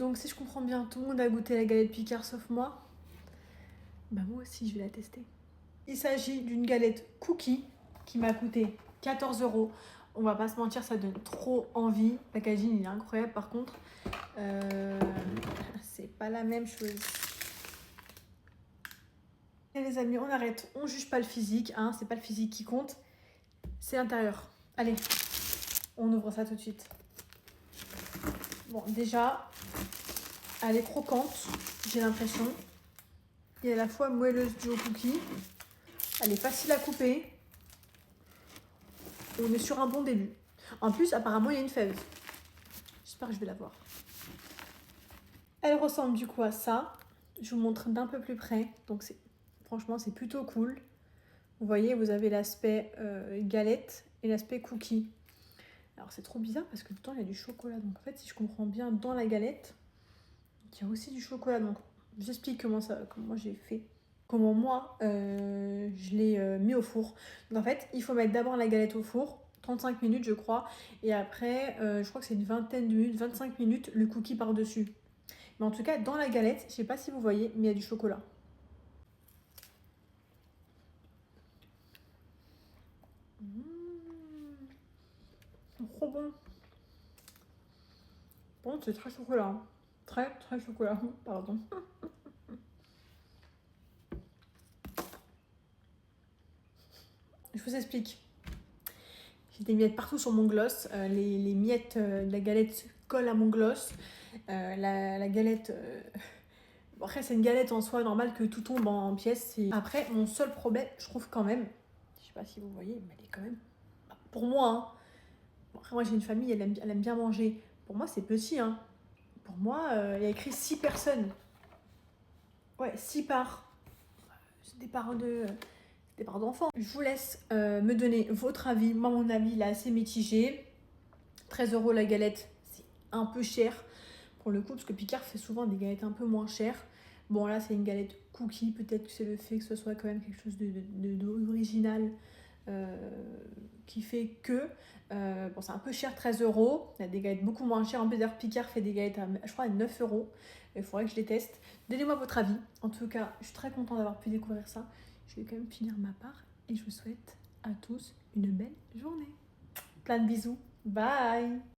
Donc si je comprends bien, tout le monde a goûté la galette Picard sauf moi. Bah moi aussi, je vais la tester. Il s'agit d'une galette cookie qui m'a coûté 14 €. On va pas se mentir, ça donne trop envie. Le packaging, il est incroyable par contre. C'est pas la même chose. Et les amis, on arrête. On juge pas le physique, hein. C'est pas le physique qui compte. C'est l'intérieur. Allez, on ouvre ça tout de suite. Bon, déjà, elle est croquante, j'ai l'impression. Et à la fois moelleuse du au cookie. Elle est facile à couper. On est sur un bon début. En plus, apparemment, il y a une fève. J'espère que je vais la voir. Elle ressemble du coup à ça. Je vous montre d'un peu plus près. Donc, franchement, c'est plutôt cool. Vous voyez, vous avez l'aspect galette et l'aspect cookie. Alors, c'est trop bizarre parce que dedans, il y a du chocolat. Donc, en fait, si je comprends bien, dans la galette, il y a aussi du chocolat. Donc, je vous explique comment j'ai fait. Comment moi, je l'ai mis au four. Donc, en fait, il faut mettre d'abord la galette au four. 35 minutes, je crois. Et après, je crois que c'est une vingtaine de minutes, 25 minutes, le cookie par-dessus. Mais en tout cas, dans la galette, je ne sais pas si vous voyez, mais il y a du chocolat. C'est trop bon. Bon, c'est très chocolat. Hein. Très, très chocolat. Pardon. Je vous explique. J'ai des miettes partout sur mon gloss. Les miettes de la galette collent à mon gloss. La galette... Bon, après, c'est une galette en soi, normal que tout tombe en pièces. Après, mon seul problème, je trouve quand même... Je sais pas si vous voyez, mais elle est quand même... Pour moi, hein. Bon, après, moi, j'ai une famille, elle aime bien manger. Pour moi, c'est petit, hein. Pour moi, il y a écrit 6 personnes. Ouais, 6 parts. C'est des parts d'enfants. Je vous laisse me donner votre avis. Moi, mon avis, il est assez mitigé. 13 € la galette, c'est un peu cher pour le coup, parce que Picard fait souvent des galettes un peu moins chères. Bon, là, c'est une galette cookie. Peut-être que c'est le fait que ce soit quand même quelque chose d'original qui fait que... bon, c'est un peu cher, 13 €. Il y a des galettes beaucoup moins chères. En plus, d'ailleurs, Picard fait des galettes à, je crois, à 9 €. Il faudrait que je les teste. Donnez-moi votre avis. En tout cas, je suis très contente d'avoir pu découvrir ça. Je vais quand même finir ma part et je vous souhaite à tous une belle journée. Plein de bisous. Bye!